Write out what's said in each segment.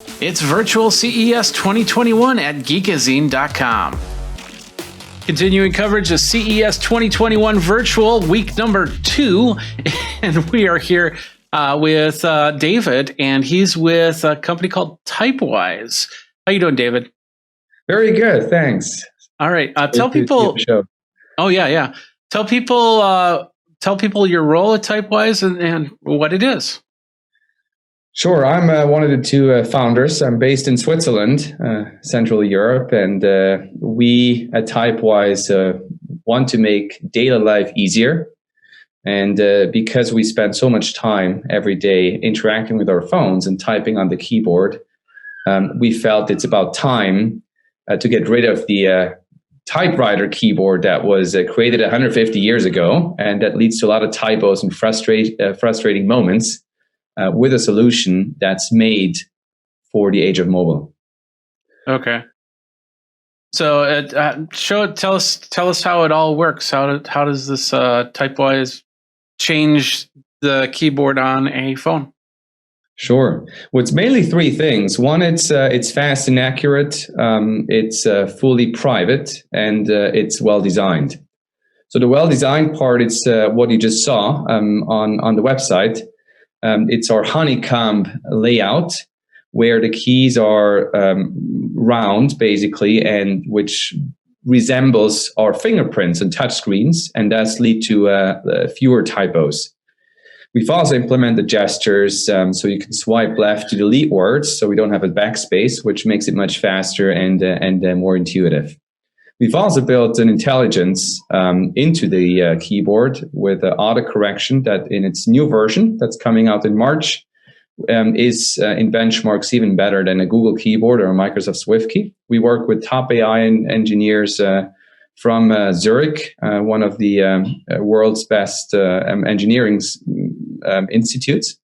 It's virtual CES 2021 at Geekazine.com. Continuing coverage of CES 2021 virtual week number 2, and we are here with David, and he's with a company called Typewise. How you doing, David? Very good, thanks. All right, tell people. Oh yeah. Tell people your role at Typewise and what it is. Sure, I'm one of the two founders. I'm based in Switzerland, Central Europe, and we at Typewise want to make daily life easier. And because we spend so much time every day interacting with our phones and typing on the keyboard, we felt it's about time to get rid of the typewriter keyboard that was created 150 years ago, and that leads to a lot of typos and frustrating moments. With a solution that's made for the age of mobile. Okay. So, tell us how it all works. How does this Typewise change the keyboard on a phone? Sure. Well, it's mainly three things. One, it's fast and accurate. It's fully private, and it's well designed. So the well designed part is what you just saw on the website. It's our honeycomb layout where the keys are round, basically, and which resembles our fingerprints and touchscreens, and thus lead to fewer typos. We've also implemented gestures so you can swipe left to delete words, so we don't have a backspace, which makes it much faster and more intuitive. We've also built an intelligence into the keyboard with autocorrection that in its new version that's coming out in March is in benchmarks even better than a Google keyboard or a Microsoft SwiftKey. We work with top AI engineers from Zurich, one of the world's best engineering institutes.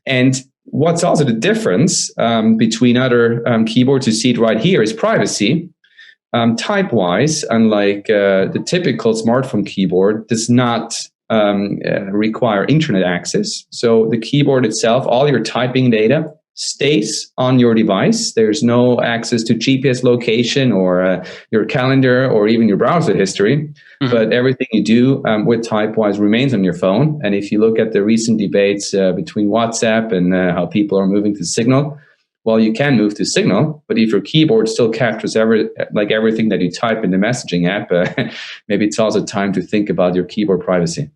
And what's also the difference between other keyboards, you see it right here, is privacy. Typewise, unlike the typical smartphone keyboard, does not require internet access. So the keyboard itself, all your typing data stays on your device. There's no access to GPS location or your calendar or even your browser history. Mm-hmm. But everything you do with Typewise remains on your phone. And if you look at the recent debates between WhatsApp and how people are moving to Signal, well, you can move to Signal, but if your keyboard still captures everything that you type in the messaging app, maybe it's also time to think about your keyboard privacy.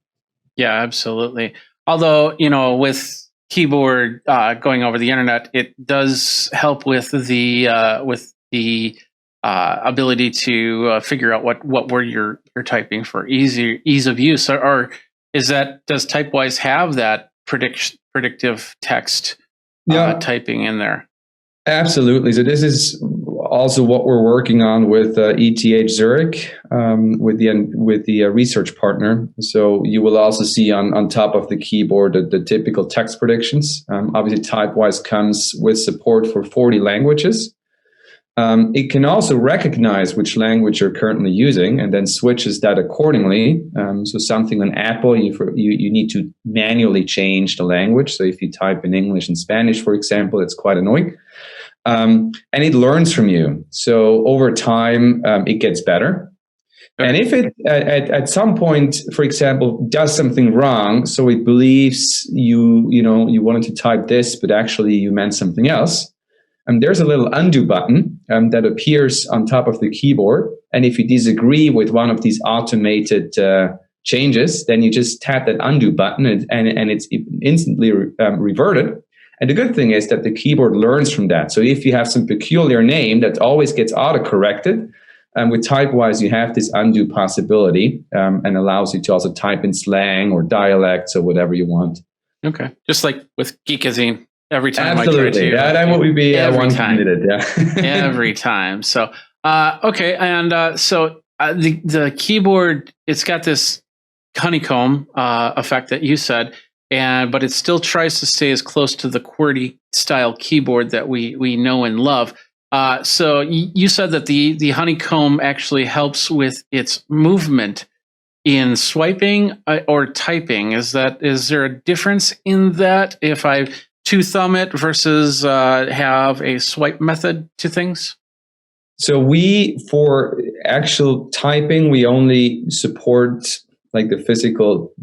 Yeah, absolutely. Although, with keyboard going over the internet, it does help with the ability to figure out what word you're typing for ease of use. Or does Typewise have that predictive text typing in there? Absolutely. So this is also what we're working on with ETH Zurich, with the research partner. So you will also see on top of the keyboard the typical text predictions. Obviously, Typewise comes with support for 40 languages. It can also recognize which language you're currently using and then switches that accordingly. So something on Apple, you need to manually change the language. So if you type in English and Spanish, for example, it's quite annoying. And it learns from you. So over time, it gets better. Okay. And if it at some point, for example, does something wrong, so it believes you wanted to type this, but actually you meant something else, there's a little undo button that appears on top of the keyboard. And if you disagree with one of these automated changes, then you just tap that undo button and it's instantly reverted. And the good thing is that the keyboard learns from that. So if you have some peculiar name that always gets auto-corrected, with Typewise, you have this undo possibility and allows you to also type in slang or dialects or whatever you want. Okay. Just like with Geekazine. Every time Absolutely. I try to. That would be one candidate. Yeah. Every time. So, okay. And so the keyboard, it's got this honeycomb effect that you said, but it still tries to stay as close to the QWERTY style keyboard that we know and love. So you said that the honeycomb actually helps with its movement in swiping or typing. Is there a difference in that? If I two thumb it versus have a swipe method to things? So for actual typing, we only support like the physical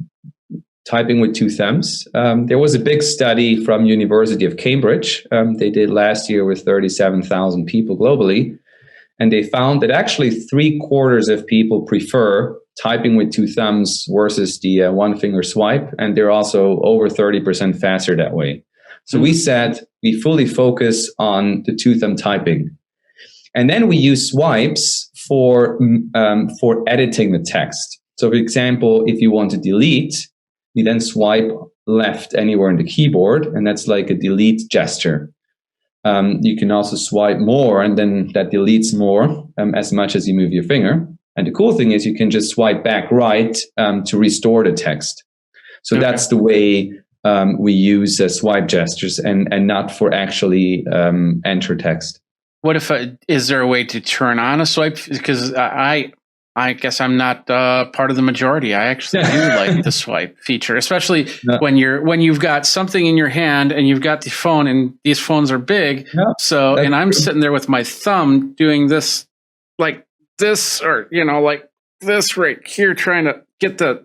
typing with two thumbs. There was a big study from University of Cambridge. They did last year with 37,000 people globally. And they found that actually 3/4 of people prefer typing with two thumbs versus the one finger swipe. And they're also over 30% faster that way. So we said we fully focus on the two thumb typing. And then we use swipes for editing the text. So for example, if you want to delete, you then swipe left anywhere on the keyboard, and that's like a delete gesture. You can also swipe more, and then that deletes more as much as you move your finger. And the cool thing is you can just swipe back right to restore the text. So that's the way we use swipe gestures and not for actually enter text. What if is there a way to turn on a swipe? Because I guess I'm not part of the majority. I actually do like the swipe feature, especially when you've got something in your hand and you've got the phone, and these phones are big. So, and I'm sitting there with my thumb doing this, like this, or like this right here, trying to get the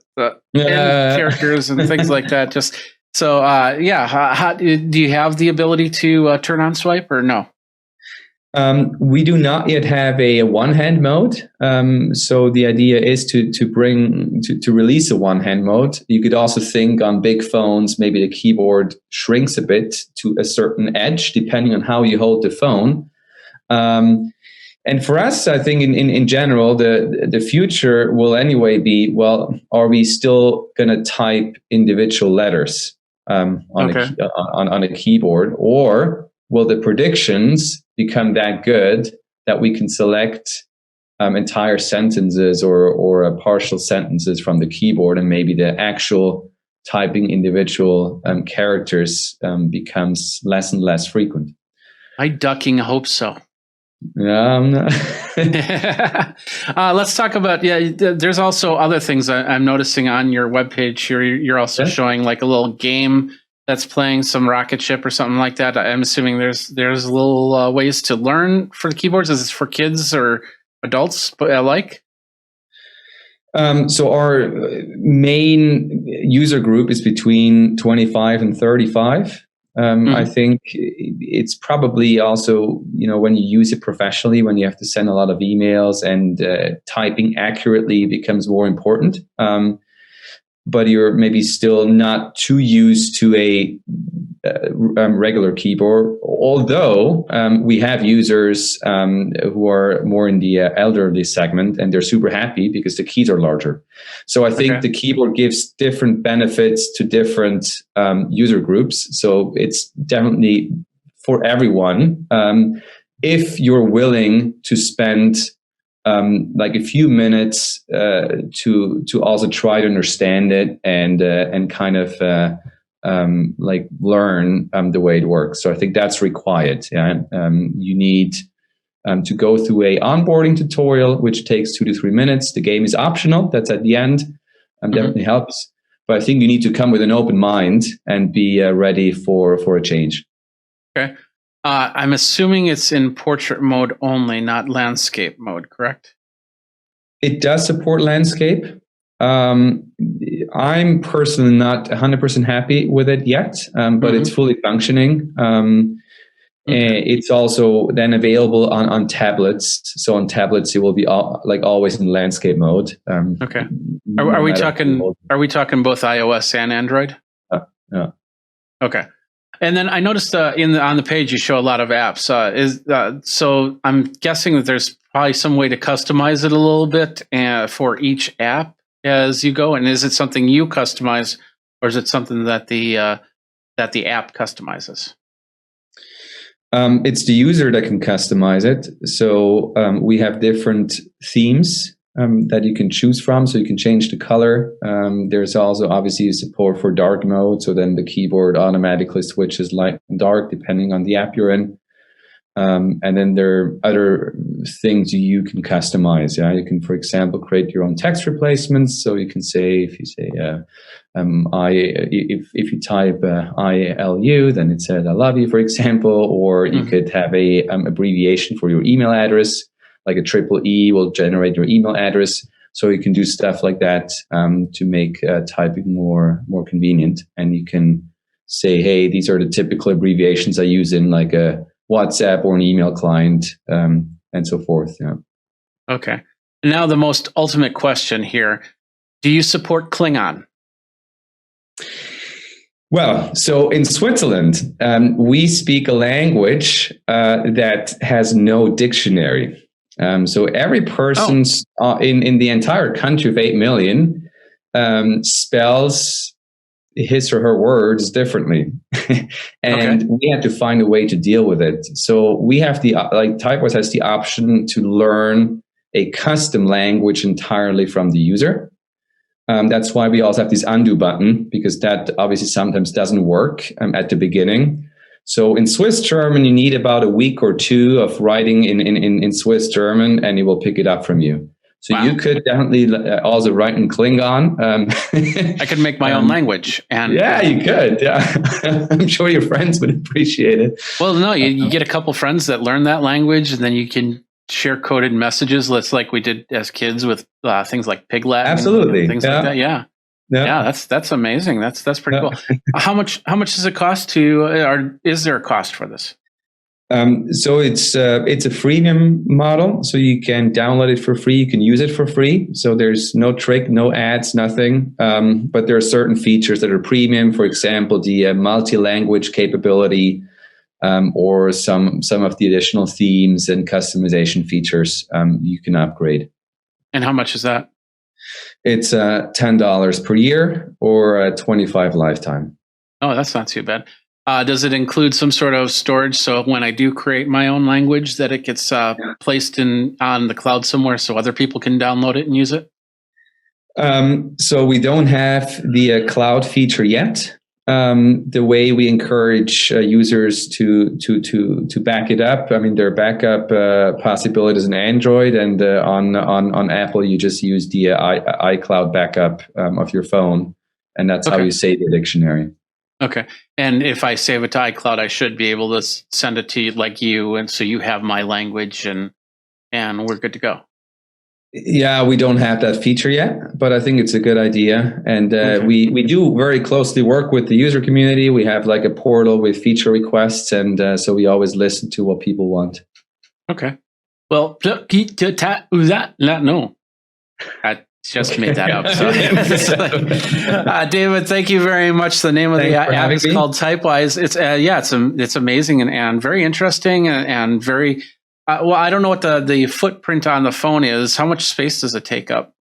end characters and things like that. Just so, how do you have the ability to turn on swipe or no? We do not yet have a one-hand mode. So the idea is to release a one-hand mode. You could also think on big phones, maybe the keyboard shrinks a bit to a certain edge, depending on how you hold the phone. And for us, I think in general, the future will anyway be, well, are we still going to type individual letters on a keyboard, or will the predictions become that good that we can select entire sentences or partial sentences from the keyboard, and maybe the actual typing individual characters becomes less and less frequent? I ducking hope so. Let's talk about, there's also other things I'm noticing on your webpage here. You're also showing like a little game that's playing some rocket ship or something like that. I'm assuming there's little ways to learn for the keyboards. Is this for kids or adults alike? So our main user group is between 25 and 35. I think it's probably also, when you use it professionally, when you have to send a lot of emails and typing accurately becomes more important. But you're maybe still not too used to a regular keyboard, although we have users who are more in the elderly segment, and they're super happy because the keys are larger. So I think the keyboard gives different benefits to different user groups. So it's definitely for everyone. If you're willing to spend like a few minutes to also try to understand it and kind of like learn the way it works. So I think that's required. You need to go through a onboarding tutorial, which takes 2 to 3 minutes. The game is optional. That's at the end. Definitely helps. But I think you need to come with an open mind and be ready for a change. Okay. I'm assuming it's in portrait mode only, not landscape mode, correct? It does support landscape. I'm personally not 100% happy with it yet, but it's fully functioning. It's also then available on tablets. So on tablets, it will be always in landscape mode. Are we talking both iOS and Android? Yeah. Okay. And then I noticed on the page you show a lot of apps. So I'm guessing that there's probably some way to customize it a little bit for each app as you go. And is it something you customize, or is it something that the app customizes? It's the user that can customize it. So we have different themes that you can choose from. So you can change the color. There's also obviously support for dark mode. So then the keyboard automatically switches light and dark depending on the app you're in. And then there are other things you can customize. Yeah, you can, for example, create your own text replacements. So you can say, if you say if you type ILU, then it says I love you, for example. Or you could have a abbreviation for your email address, like a triple E will generate your email address. So you can do stuff like that to make typing more convenient. And you can say, hey, these are the typical abbreviations I use in like a WhatsApp or an email client, and so forth. Yeah. Okay. Now the most ultimate question here: do you support Klingon? Well, so in Switzerland, we speak a language that has no dictionary. So every person in the entire country of 8 million spells his or her words differently. And we have to find a way to deal with it. So we have Typewise has the option to learn a custom language entirely from the user. That's why we also have this undo button, because that obviously sometimes doesn't work at the beginning. So in Swiss German, you need about a week or two of writing in Swiss German, and it will pick it up from you. So you could definitely also write in Klingon. I could make my own language. And yeah, you could. Yeah, I'm sure your friends would appreciate it. Well, no, you get a couple friends that learn that language, and then you can share coded messages. Let's like we did as kids with things like Piglet. Absolutely, and things like that. Yeah. That's amazing. That's pretty cool. How much does it cost to, or is there a cost for this? So it's a freemium model, so you can download it for free. You can use it for free. So there's no trick, no ads, nothing. But there are certain features that are premium. For example, the multi-language capability, or some of the additional themes and customization features you can upgrade. And how much is that? It's $10 per year or $25 lifetime. Oh, that's not too bad. Does it include some sort of storage? So when I do create my own language, that it gets placed on the cloud somewhere so other people can download it and use it? So we don't have the cloud feature yet. The way we encourage users to back it up. I mean, there are backup possibilities in Android, and on Apple, you just use the iCloud backup of your phone, and that's how you save the dictionary. Okay. And if I save it to iCloud, I should be able to send it to you like you, and so you have my language, and we're good to go. Yeah, we don't have that feature yet, but I think it's a good idea. And we do very closely work with the user community. We have like a portal with feature requests, and so we always listen to what people want. Okay. Well, no. I just made that up. So. David, thank you very much. The name of the app is called Typewise. It's it's amazing and very interesting and very. Well, I don't know what the footprint on the phone is. How much space does it take up?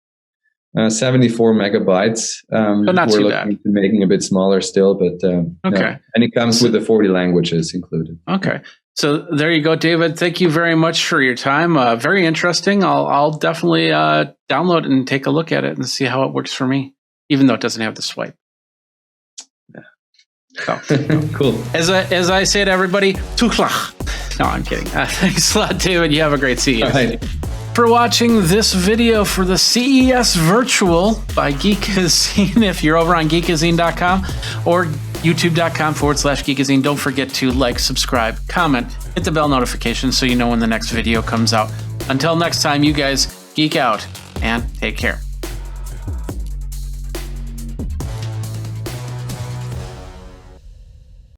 74 megabytes. But not too bad. We're looking to making a bit smaller still, but okay. No. And it comes with the 40 languages included. Okay. So there you go, David. Thank you very much for your time. Very interesting. I'll definitely download and take a look at it and see how it works for me, even though it doesn't have the swipe. So, cool. As I say to everybody, tuklach. No, I'm kidding. Thanks a lot, David. You have a great CES. Right. For watching this video for the CES Virtual by Geekazine, if you're over on geekazine.com or youtube.com/Geekazine, don't forget to like, subscribe, comment, hit the bell notification so you know when the next video comes out. Until next time, you guys geek out and take care.